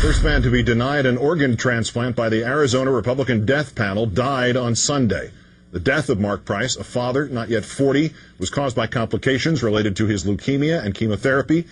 First man to be denied an organ transplant by the Arizona Republican Death Panel died on Sunday. The death of Mark Price, a father, not yet 40, was caused by complications related to his leukemia and chemotherapy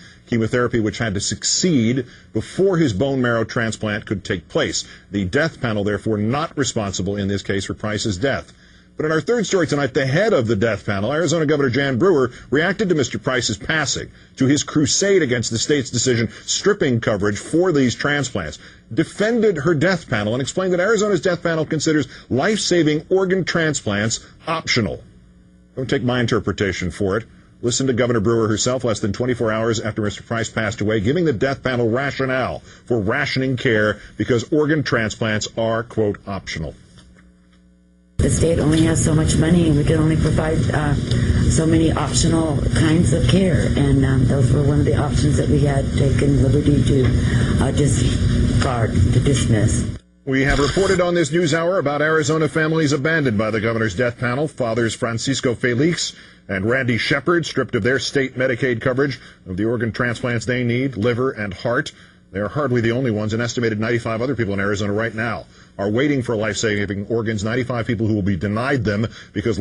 which had to succeed before his bone marrow transplant could take place. The death panel, therefore, not responsible in this case for Price's death. But in our third story tonight, the head of the death panel, Arizona Governor Jan Brewer, reacted to Mr. Price's passing, to his crusade against the state's decision stripping coverage for these transplants, defended her death panel, and explained that Arizona's death panel considers life-saving organ transplants optional. Don't take my interpretation for it. Listen to Governor Brewer herself less than 24 hours after Mr. Price passed away, giving the death panel rationale for rationing care because organ transplants are, quote, optional. The state only has so much money, and we can only provide so many optional kinds of care, and those were one of the options that we had taken liberty to dismiss. We have reported on this news hour about Arizona families abandoned by the governor's death panel. Fathers Francisco Felix and Randy Shepard stripped of their state Medicaid coverage of the organ transplants they need, liver and heart. They are hardly the only ones. An estimated 95 other people in Arizona right now are waiting for life-saving organs, 95 people who will be denied them because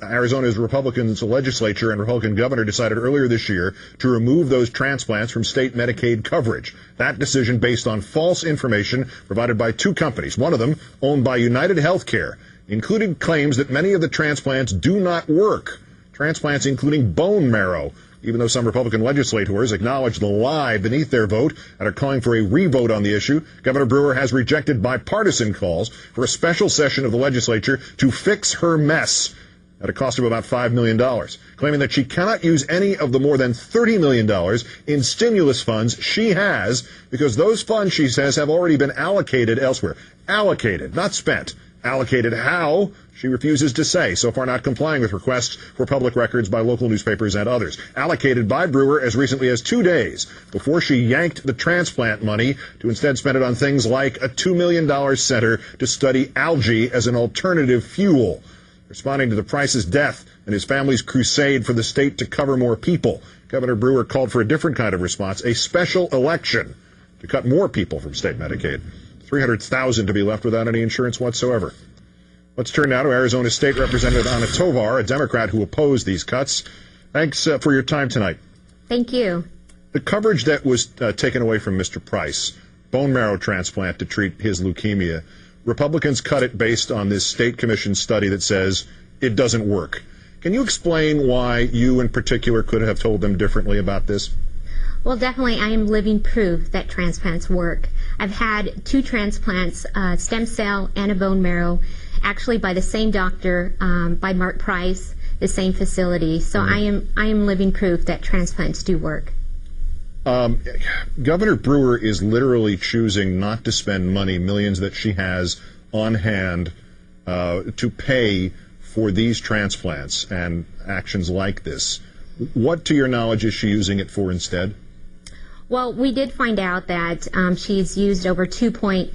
Arizona's Republican legislature and Republican governor decided earlier this year to remove those transplants from state Medicaid coverage. That decision based on false information provided by two companies, one of them owned by United Healthcare, including claims that many of the transplants do not work. Transplants including bone marrow, even though some Republican legislators acknowledge the lie beneath their vote and are calling for a re-vote on the issue. Governor Brewer has rejected bipartisan calls for a special session of the legislature to fix her mess at a cost of about $5 million, claiming that she cannot use any of the more than $30 million in stimulus funds she has because those funds, she says, have already been allocated elsewhere. Allocated, not spent. Allocated how? She refuses to say, so far not complying with requests for public records by local newspapers and others. Allocated by Brewer as recently as 2 days before she yanked the transplant money to instead spend it on things like a $2 million center to study algae as an alternative fuel. Responding to the Price's death and his family's crusade for the state to cover more people, Governor Brewer called for a different kind of response, a special election to cut more people from state Medicaid. 300,000 to be left without any insurance whatsoever. Let's turn now to Arizona State Representative Anna Tovar, a Democrat who opposed these cuts. Thanks for your time tonight. Thank you. The coverage that was taken away from Mr. Price, bone marrow transplant to treat his leukemia, Republicans cut it based on this state commission study that says it doesn't work. Can you explain why you in particular could have told them differently about this? Well, definitely, I am living proof that transplants work. I've had 2 transplants, stem cell and a bone marrow, actually by the same doctor, by Mark Price, the same facility. So I am living proof that transplants do work. Governor Brewer is literally choosing not to spend money, millions that she has on hand, to pay for these transplants and actions like this. What, to your knowledge, is she using it for instead? Well, we did find out that she's used over $2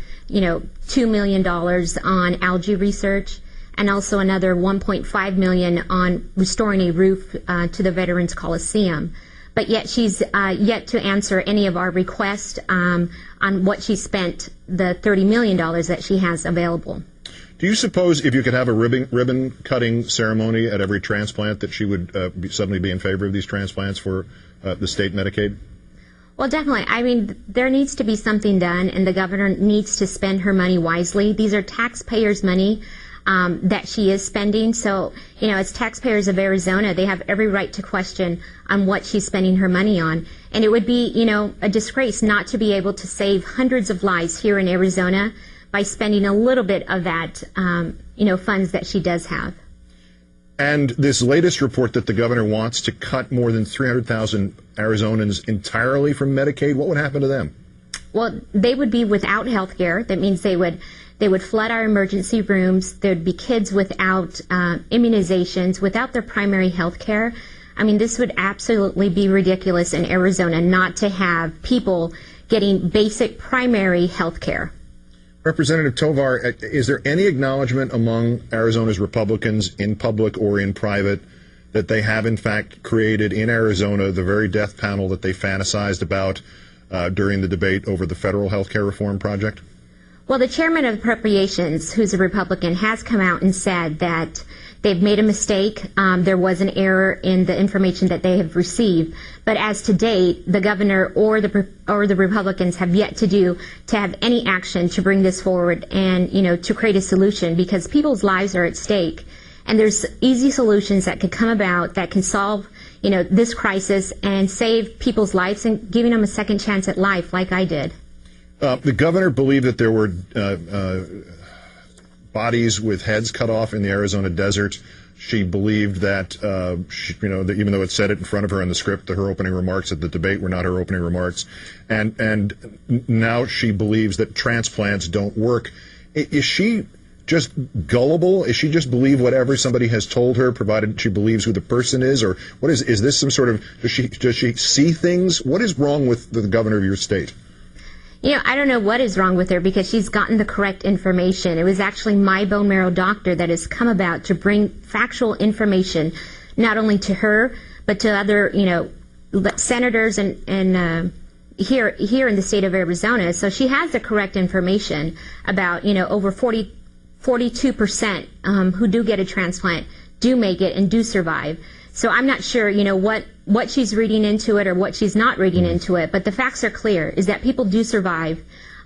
million on algae research, and also another $1.5 million on restoring a roof to the Veterans Coliseum. But yet she's yet to answer any of our requests on what she spent the $30 million that she has available. Do you suppose if you could have a ribbon-cutting ceremony at every transplant that she would suddenly be in favor of these transplants for the state Medicaid? Well, definitely. I mean, there needs to be something done, and the governor needs to spend her money wisely. These are taxpayers' money that she is spending. So, as taxpayers of Arizona, they have every right to question on what she's spending her money on. And it would be, a disgrace not to be able to save hundreds of lives here in Arizona by spending a little bit of that, funds that she does have. And this latest report that the governor wants to cut more than 300,000 Arizonans entirely from Medicaid, what would happen to them? Well, they would be without health care. That means they would flood our emergency rooms. There would be kids without immunizations, without their primary health care. I mean, this would absolutely be ridiculous in Arizona not to have people getting basic primary health care. Representative Tovar, is there any acknowledgement among Arizona's Republicans in public or in private that they have in fact created in Arizona the very death panel that they fantasized about during the debate over the federal health care reform project? Well, the chairman of Appropriations, who's a Republican, has come out and said that they've made a mistake. There was an error in the information that they have received. But as to date, the governor or the Republicans have yet to have any action to bring this forward and, to create a solution, because people's lives are at stake. And there's easy solutions that could come about that can solve, this crisis and save people's lives and giving them a second chance at life like I did. The governor believed that there were bodies with heads cut off in the Arizona desert. She believed that, that even though it said it in front of her in the script, that her opening remarks at the debate were not her opening remarks. And now she believes that transplants don't work. Is she just gullible? Is she just believe whatever somebody has told her, provided she believes who the person is? Or what is this some sort of, does she see things? What is wrong with the governor of your state? I don't know what is wrong with her, because she's gotten the correct information. It was actually my bone marrow doctor that has come about to bring factual information, not only to her, but to other, senators and here in the state of Arizona. So she has the correct information about, over 42% who do get a transplant do make it and do survive. So I'm not sure, what she's reading into it or what she's not reading into it, but the facts are clear, is that people do survive,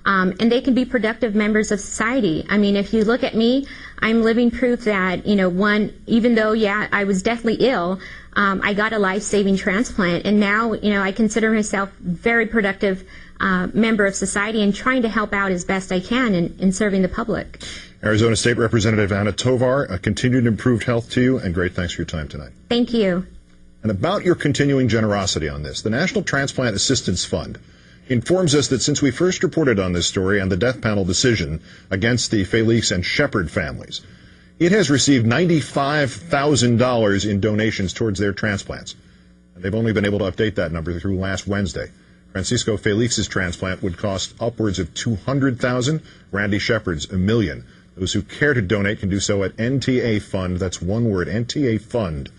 and they can be productive members of society. I mean, if you look at me, I'm living proof that, even though, I was deathly ill, I got a life-saving transplant, and now, I consider myself very productive member of society and trying to help out as best I can in serving the public. Arizona State Representative Anna Tovar, a continued improved health to you, and great thanks for your time tonight. Thank you. And about your continuing generosity on this, the National Transplant Assistance Fund informs us that since we first reported on this story and the death panel decision against the Felix and Shepard families, it has received $95,000 in donations towards their transplants. And they've only been able to update that number through last Wednesday. Francisco Felix's transplant would cost upwards of $200,000. Randy Shepard's $1 million. Those who care to donate can do so at NTA Fund. That's one word, ntafund.org.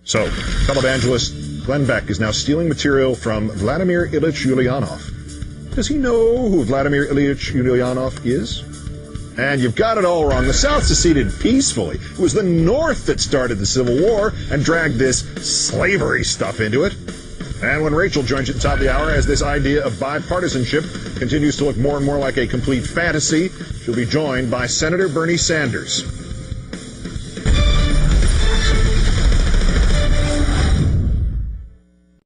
So, televangelist Glenn Beck is now stealing material from Vladimir Ilyich Ulyanov. Does he know who Vladimir Ilyich Ulyanov is? And you've got it all wrong. The South seceded peacefully. It was the North that started the Civil War and dragged this slavery stuff into it. And when Rachel joins you at the top of the hour, as this idea of bipartisanship continues to look more and more like a complete fantasy, she'll be joined by Senator Bernie Sanders.